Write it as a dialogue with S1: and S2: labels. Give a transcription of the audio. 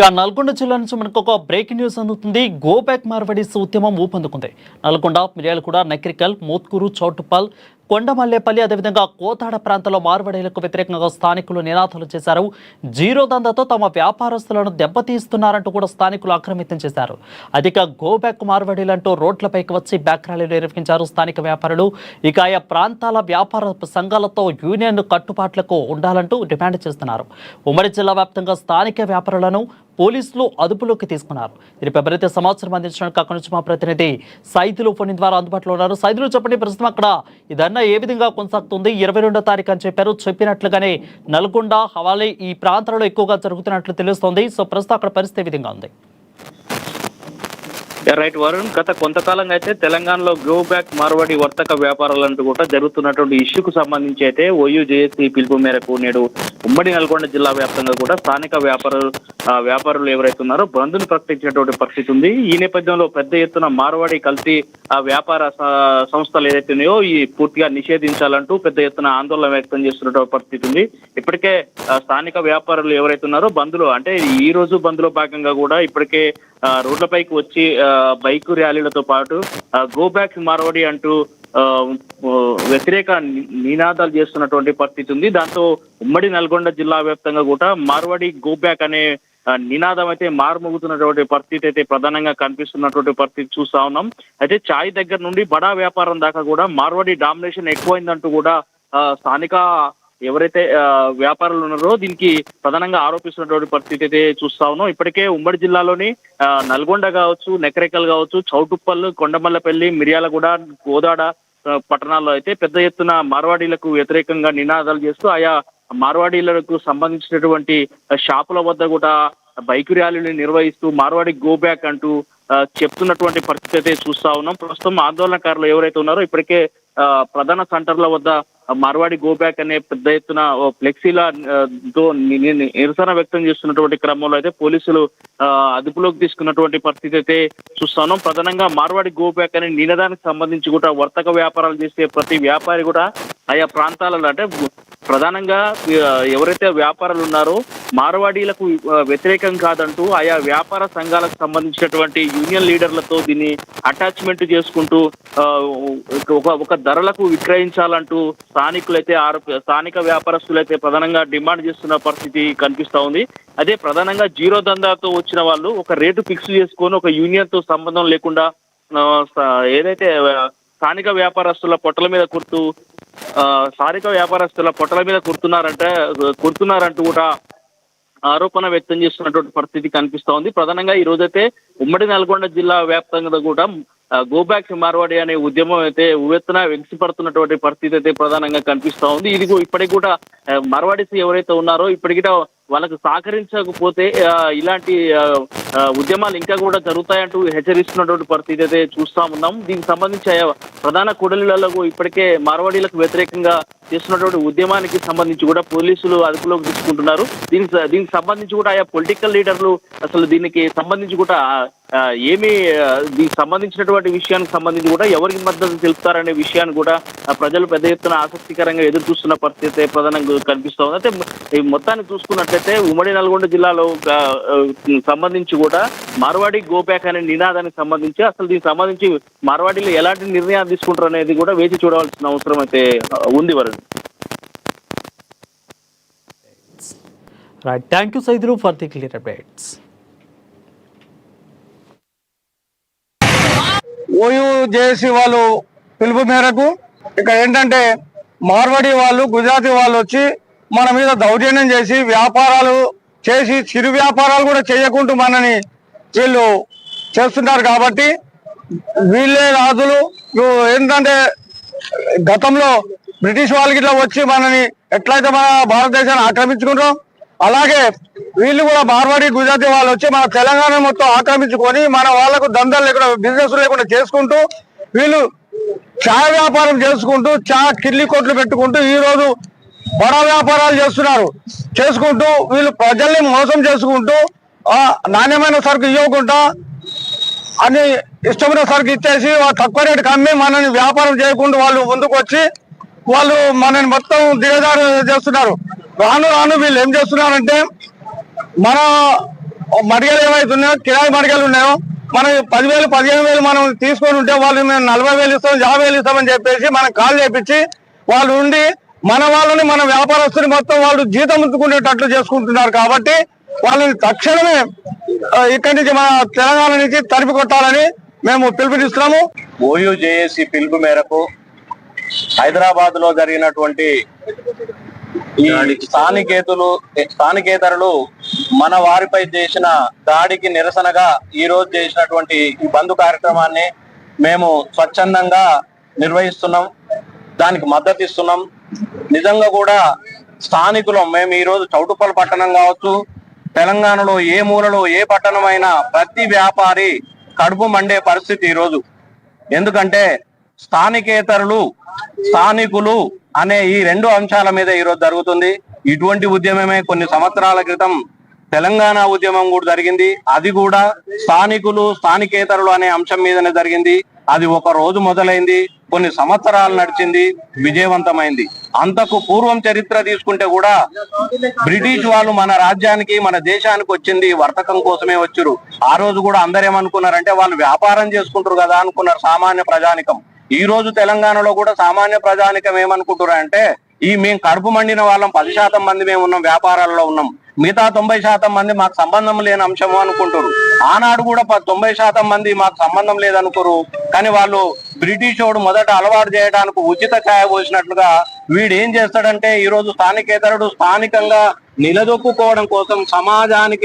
S1: ఇక నల్గొండ జిల్లా నుంచి మనకు ఒక బ్రేకింగ్ న్యూస్ అందుతుంది. గో బ్యాక్ మార్వాడీస్ ఉద్యమం ఊపందుకుంది. నల్గొండ, మిర్యాలగూడ, నకిరికల్, మోత్కూరు, చౌటుప్పల్, కొండమల్లేపల్లి అదేవిధంగా కోతాడ ప్రాంతాల్లో మార్వాడీలకు వ్యతిరేకంగా స్థానికులు నినాదాలు చేశారు. జీరో దందాతో తమ వ్యాపారస్తులను దెబ్బతీస్తున్నారంటూ కూడా స్థానికులు ఆక్రమితం చేశారు. అధిక గో బ్యాక్ మార్వాడీలంటూ రోడ్లపైకి వచ్చి బ్యాక్ ర్యాలీలు నిర్వహించారు స్థానిక వ్యాపారులు. ఇక ఆయా ప్రాంతాల వ్యాపార సంఘాలతో యూనియన్ కట్టుబాట్లకు ఉండాలంటూ డిమాండ్ చేస్తున్నారు. ఉమ్మడి జిల్లా వ్యాప్తంగా స్థానిక వ్యాపారులను పోలీసులు అదుపులోకి తీసుకున్నారు. దీనిపై మరింత సమాచారం అందించడానికి అక్కడి నుంచి మా ప్రతినిధి సైదులు ఫోన్ ద్వారా అందుబాటులో ఉన్నారు. సైదులు, చెప్పండి, ప్రస్తుతం అక్కడ ఇదన్నా ఏ విధంగా కొనసాగుతుంది? 22వ తారీఖు అని చెప్పారు. చెప్పినట్లుగానే నల్గొండ, హవాలీ ఈ ప్రాంతాలలో ఎక్కువగా జరుగుతున్నట్లు తెలుస్తోంది. సో ప్రస్తుతం అక్కడ పరిస్థితి ఏ విధంగా ఉంది?
S2: రైట్ వరుణ్, గత కొంతకాలంగా అయితే తెలంగాణలో గో బ్యాక్ మార్వాడి వర్తక వ్యాపారాలంటూ కూడా జరుగుతున్నటువంటి ఇష్యూకు సంబంధించి అయితే OUJSC పిలుపు మేరకు నేడు ఉమ్మడి నల్గొండ జిల్లా వ్యాప్తంగా కూడా స్థానిక వ్యాపారులు ఎవరైతే ఉన్నారో బంద్ను ప్రకటించినటువంటి పరిస్థితి ఉంది. ఈ నేపథ్యంలో పెద్ద ఎత్తున మార్వాడి కల్తీ వ్యాపార సంస్థలు ఏదైతే ఉన్నాయో ఈ పూర్తిగా నిషేధించాలంటూ పెద్ద ఎత్తున ఆందోళన వ్యక్తం చేస్తున్నటువంటి పరిస్థితి ఉంది. ఇప్పటికే స్థానిక వ్యాపారులు ఎవరైతే ఉన్నారో బంద్లో అంటే ఈ రోజు బంద్లో భాగంగా కూడా ఇప్పటికే రోడ్లపైకి వచ్చి బైక్ ర్యాలీలతో పాటు గో బ్యాక్ మార్వాడి అంటూ వ్యతిరేక నినాదాలు చేస్తున్నటువంటి పరిస్థితి ఉంది. దాంతో ఉమ్మడి నల్గొండ జిల్లా వ్యాప్తంగా కూడా మార్వాడి గో బ్యాక్ అనే నినాదం అయితే మారుమోగుతున్నటువంటి పరిస్థితి అయితే ప్రధానంగా కనిపిస్తున్నటువంటి పరిస్థితి చూస్తా ఉన్నాం. అయితే చాయ్ దగ్గర నుండి బడా వ్యాపారం దాకా కూడా మార్వాడి డామినేషన్ ఎక్కువైందంటూ కూడా స్థానిక ఎవరైతే వ్యాపారులు ఉన్నారో దీనికి ప్రధానంగా ఆరోపిస్తున్నటువంటి పరిస్థితి అయితే చూస్తా ఉన్నాం. ఇప్పటికే ఉమ్మడి జిల్లాలోని నల్గొండ కావచ్చు, నెకరేకల్ కావచ్చు, చౌటుప్పల్, కొండమల్లపల్లి, మిర్యాలగూడ, కోదాడ పట్టణాల్లో అయితే పెద్ద ఎత్తున మార్వాడీలకు వ్యతిరేకంగా నినాదాలు చేస్తూ ఆయా మార్వాడీలకు సంబంధించినటువంటి షాపుల వద్ద కూడా బైక్ ర్యాలీలు నిర్వహిస్తూ మార్వాడి గో బ్యాక్ అంటూ చెప్తున్నటువంటి పరిస్థితి అయితే చూస్తా ఉన్నాం. ప్రస్తుతం ఆందోళనకారులు ఎవరైతే ఉన్నారో ఇప్పటికే ప్రధాన సెంటర్ల వద్ద మార్వాడి గో బ్యాక్ అనే పెద్ద ఎత్తున ఫ్లెక్సీల తో నిరసన వ్యక్తం చేస్తున్నటువంటి క్రమంలో అయితే పోలీసులు అదుపులోకి తీసుకున్నటువంటి పరిస్థితి అయితే చూస్తున్నాం. ప్రధానంగా మార్వాడి గో బ్యాక్ అనే నినాదానికి సంబంధించి కూడా వర్తక వ్యాపారాలు చేసే ప్రతి వ్యాపారి కూడా ఆయా ప్రాంతాలలో అంటే ప్రధానంగా ఎవరైతే వ్యాపారులు ఉన్నారో మార్వాడీలకు వ్యతిరేకం కాదంటూ ఆయా వ్యాపార సంఘాలకు సంబంధించినటువంటి యూనియన్ లీడర్లతో దీన్ని అటాచ్మెంట్ చేసుకుంటూ ఒక ధరలకు విక్రయించాలంటూ స్థానిక వ్యాపారస్తులైతే ప్రధానంగా డిమాండ్ చేస్తున్న పరిస్థితి కనిపిస్తా ఉంది. అదే ప్రధానంగా జీరో దందాతో వచ్చిన వాళ్ళు ఒక రేటు ఫిక్స్ చేసుకొని ఒక యూనియన్ తో సంబంధం లేకుండా ఏదైతే స్థానిక వ్యాపారస్తుల పొట్టల మీద కుడుతున్నారంటూ కూడా ఆరోపణ వ్యక్తం చేస్తున్నటువంటి పరిస్థితి కనిపిస్తా ఉంది. ప్రధానంగా ఈ రోజైతే ఉమ్మడి నల్గొండ జిల్లా వ్యాప్తంగా కూడా గో బ్యాక్ మార్వాడి అనే ఉద్యమం అయితే ఉవ్వెత్తున వెలిసిపడుతున్నటువంటి పరిస్థితి అయితే ప్రధానంగా కనిపిస్తా ఉంది. ఇప్పటికి కూడా మార్వాడీస్ ఎవరైతే ఉన్నారో ఇప్పటికి వాళ్ళకు సహకరించకపోతే ఇలాంటి ఉద్యమాలు ఇంకా కూడా జరుగుతాయంటూ హెచ్చరిస్తున్నటువంటి పరిస్థితి అయితే చూస్తా ఉన్నాం. దీనికి సంబంధించి ప్రధాన కూడలిలకు ఇప్పటికే మార్వాడీలకు వ్యతిరేకంగా చేస్తున్నటువంటి ఉద్యమానికి సంబంధించి కూడా పోలీసులు అదుపులోకి తీసుకుంటున్నారు. దీనికి సంబంధించి కూడా ఆయా పొలిటికల్ లీడర్లు అసలు దీనికి సంబంధించి కూడా దీనికి సంబంధించినటువంటి విషయానికి సంబంధించి కూడా ఎవరికి మద్దతు తెలుపుతారనే విషయాన్ని కూడా ప్రజలు పెద్ద ఎత్తున ఆసక్తికరంగా ఎదురు చూస్తున్న పరిస్థితి ప్రధానంగా కనిపిస్తా ఉంది. అయితే ఈ మొత్తాన్ని చూసుకున్నట్లయితే ఉమ్మడి నల్గొండ జిల్లాలో సంబంధించి కూడా మార్వాడి గో బ్యాక్ అనే నినాదానికి సంబంధించి అసలు దీనికి సంబంధించి మార్వాడీలు ఎలాంటి నిర్ణయాలు తీసుకుంటారు అనేది కూడా వేచి చూడవలసిన అవసరం అయితే ఉంది. Varun,
S1: right, thank you Saidulu for the clear updates.
S3: OUJSC వాళ్ళు పిలుపు మేరకు ఇక్కడ ఏంటంటే మార్వాడి వాళ్ళు, గుజరాతీ వాళ్ళు వచ్చి మన మీద దౌర్జన్యం చేసి వ్యాపారాలు చేసి చిరు వ్యాపారాలు కూడా చేయకుండా మనని వీళ్ళు చేస్తున్నారు. కాబట్టి వీళ్ళే రాజులు. ఏంటంటే గతంలో బ్రిటిష్ వాళ్ళకి ఇట్లా వచ్చి మనని ఎట్లయితే మన భారతదేశాన్ని ఆక్రమించుకుంటాం అలాగే వీళ్ళు కూడా మార్వాడి, గుజరాతీ వాళ్ళు వచ్చి మన తెలంగాణ మొత్తం ఆక్రమించుకొని మన వాళ్ళకు దందాలు లేకుండా, బిజినెస్ లేకుండా చేసుకుంటూ వీళ్ళు ఛాయ్ వ్యాపారం చేసుకుంటూ కిల్లి కొట్లు పెట్టుకుంటూ ఈ రోజు బడా వ్యాపారాలు చేసుకుంటూ వీళ్ళు ప్రజల్ని మోసం చేసుకుంటూ నాణ్యమైన సరుకు ఇవ్వకుండా అన్ని ఇష్టమైన సరుకు ఇచ్చేసి తక్కువ రేటుకి అమ్మి మనని వ్యాపారం చేయకుండా వాళ్ళు ముందుకు వచ్చి వాళ్ళు మనని మొత్తం దిగజారు చేస్తున్నారు. రాను రాను వీళ్ళు ఏం చేస్తున్నారంటే మన మడిగలు ఏమైతున్నాయో, కిరాయి మడిగలు ఉన్నాయో, మనం 10,000 15,000 మనం తీసుకొని ఉంటే వాళ్ళు మేము 40,000 ఇస్తాం, 50,000 ఇస్తామని చెప్పేసి మనం కాల్ చేపించి వాళ్ళు ఉండి మన వాళ్ళని, మన వ్యాపారస్తుని మొత్తం వాళ్ళు జీతం ఉంచుకునేటట్లు చేసుకుంటున్నారు. కాబట్టి వాళ్ళని తక్షణమే ఇక్కడి నుంచి మన తెలంగాణ నుంచి తరిమి కొట్టాలని మేము పిలుపునిస్తున్నాము.
S4: ఓయూ జేఏసీ పిలుపు మేరకు హైదరాబాద్ లో జరిగినటువంటి ఈ స్థానికేతరులు మన వారిపై చేసిన దాడికి నిరసనగా ఈ రోజు చేసినటువంటి ఈ బంద్ కార్యక్రమాన్ని మేము స్వచ్ఛందంగా నిర్వహిస్తున్నాం, దానికి మద్దతు ఇస్తున్నాం. నిజంగా కూడా స్థానికులం మేము ఈ రోజు చౌటుప్పల్ పట్టణం కావచ్చు, తెలంగాణలో ఏ మూలలో ఏ పట్టణం అయినా ప్రతి వ్యాపారి కడుపు మండే పరిస్థితి ఈరోజు. ఎందుకంటే స్థానికేతరులు, స్థానికులు అనే ఈ రెండు అంశాల మీద ఈరోజు జరుగుతుంది. ఇటువంటి ఉద్యమమే కొన్ని సంవత్సరాల క్రితం తెలంగాణ ఉద్యమం కూడా జరిగింది. అది కూడా స్థానికులు, స్థానికేతరులు అనే అంశం మీదనే జరిగింది. అది ఒక రోజు మొదలైంది, కొన్ని సంవత్సరాలు నడిచింది, విజయవంతమైంది. అంతకు పూర్వం చరిత్ర తీసుకుంటే కూడా బ్రిటిష్ వాళ్ళు మన రాజ్యానికి, మన దేశానికి వచ్చింది వర్తకం కోసమే వచ్చారు. ఆ రోజు కూడా అందరేమనుకున్నారంటే వాళ్ళు వ్యాపారం చేసుకుంటారు కదా అనుకున్నారు సామాన్య ప్రజానికం. ఈ రోజు తెలంగాణలో కూడా సామాన్య ప్రజానికం ఏమనుకుంటున్నారు అంటే మేము కడుపు మండిన వాళ్ళం 10% మంది మేము ఉన్నాం, వ్యాపారాల్లో ఉన్నాం, మిగతా 90% మంది మాకు సంబంధం లేని అంశము అనుకుంటారు. ఆనాడు కూడా 90% మంది మాకు సంబంధం లేదనుకోరు. కానీ వాళ్ళు బ్రిటిష్ వాడు మొదట అలవాటు చేయడానికి ఉచిత ఛాయ పోసినట్లుగా వీడు ఏం చేస్తాడంటే ఈ రోజు స్థానికేతరుడు స్థానికంగా నిలదొక్కుకోవడం కోసం సమాజానికి